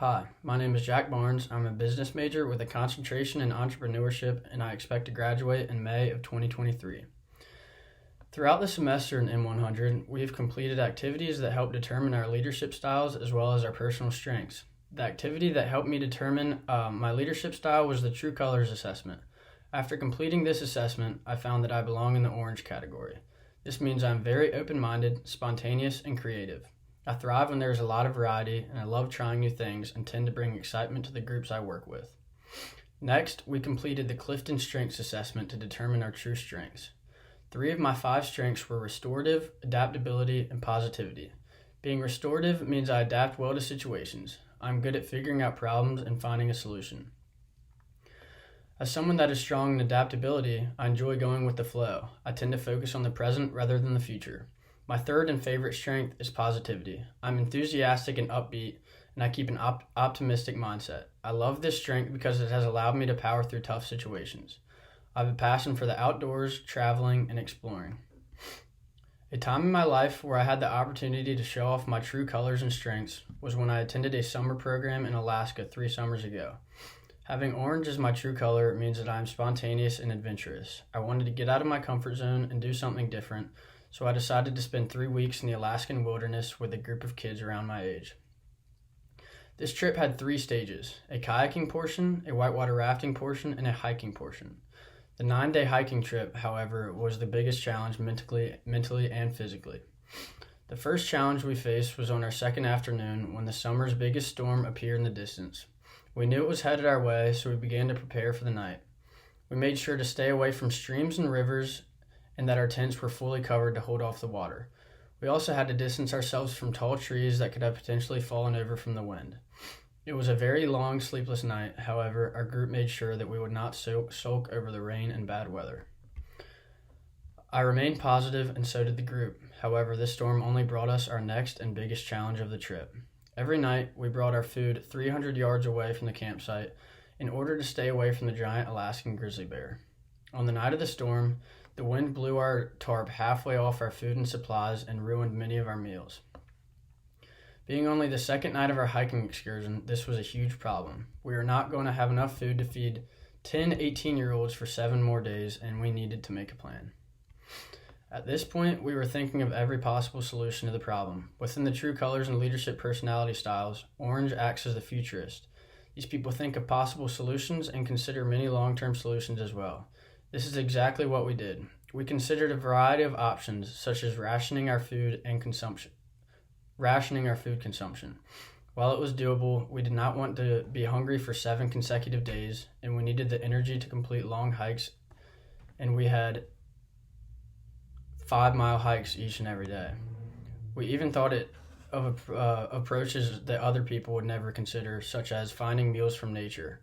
Hi, my name is Jack Barnes. I'm a business major with a concentration in entrepreneurship, and I expect to graduate in May of 2023. Throughout the semester in M100, we have completed activities that help determine our leadership styles as well as our personal strengths. The activity that helped me determine my leadership style was the True Colors assessment. After completing this assessment, I found that I belong in the orange category. This means I'm very open-minded, spontaneous, and creative. I thrive when there's a lot of variety, and I love trying new things and tend to bring excitement to the groups I work with. Next, we completed the Clifton Strengths Assessment to determine our true strengths. 3 of my 5 strengths were restorative, adaptability, and positivity. Being restorative means I adapt well to situations. I'm good at figuring out problems and finding a solution. As someone that is strong in adaptability, I enjoy going with the flow. I tend to focus on the present rather than the future. My third and favorite strength is positivity. I'm enthusiastic and upbeat, and I keep an optimistic mindset. I love this strength because it has allowed me to power through tough situations. I have a passion for the outdoors, traveling, and exploring. A time in my life where I had the opportunity to show off my true colors and strengths was when I attended a summer program in Alaska 3 summers ago. Having orange as my true color means that I am spontaneous and adventurous. I wanted to get out of my comfort zone and do something different, so I decided to spend 3 weeks in the Alaskan wilderness with a group of kids around my age. This trip had 3 stages: a kayaking portion, a whitewater rafting portion, and a hiking portion. The 9-day hiking trip, however, was the biggest challenge mentally and physically. The first challenge we faced was on our second afternoon when the summer's biggest storm appeared in the distance. We knew it was headed our way, so we began to prepare for the night. We made sure to stay away from streams and rivers and that our tents were fully covered to hold off the water. We also had to distance ourselves from tall trees that could have potentially fallen over from the wind. It was a very long, sleepless night. However, our group made sure that we would not sulk over the rain and bad weather. I remained positive, and so did the group. However, this storm only brought us our next and biggest challenge of the trip. Every night, we brought our food 300 yards away from the campsite in order to stay away from the giant Alaskan grizzly bear. On the night of the storm, the wind blew our tarp halfway off our food and supplies and ruined many of our meals. Being only the second night of our hiking excursion, this was a huge problem. We were not going to have enough food to feed 10 18-year-olds for 7 more days, and we needed to make a plan. At this point, we were thinking of every possible solution to the problem. Within the true colors and leadership personality styles, orange acts as the futurist. These people think of possible solutions and consider many long-term solutions as well. This is exactly what we did. We considered a variety of options, such as rationing our food consumption. While it was doable, we did not want to be hungry for 7 consecutive days, and we needed the energy to complete long hikes, and we had 5-mile hikes each and every day. We even thought of approaches that other people would never consider, such as finding meals from nature.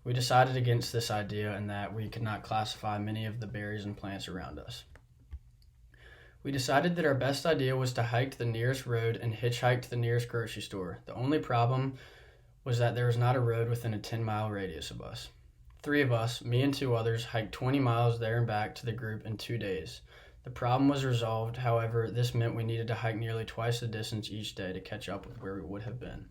We decided against this idea and that we could not classify many of the berries and plants around us. We decided that our best idea was to hike to the nearest road and hitchhike to the nearest grocery store. The only problem was that there was not a road within a 10-mile radius of us. 3 of us, me and 2 others, hiked 20 miles there and back to the group in 2 days. The problem was resolved. However, this meant we needed to hike nearly twice the distance each day to catch up with where we would have been.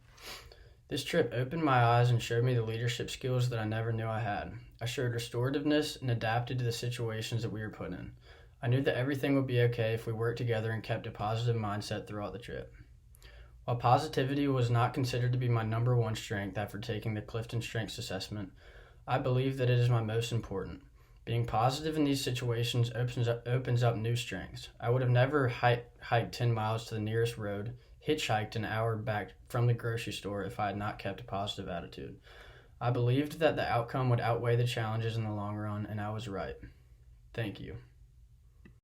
This trip opened my eyes and showed me the leadership skills that I never knew I had. I showed restorativeness and adapted to the situations that we were put in. I knew that everything would be okay if we worked together and kept a positive mindset throughout the trip. While positivity was not considered to be my number 1 strength after taking the Clifton Strengths Assessment, I believe that it is my most important. Being positive in these situations opens up new strengths. I would have never hiked 10 miles to the nearest road, hitchhiked an hour back from the grocery store if I had not kept a positive attitude. I believed that the outcome would outweigh the challenges in the long run, and I was right. Thank you.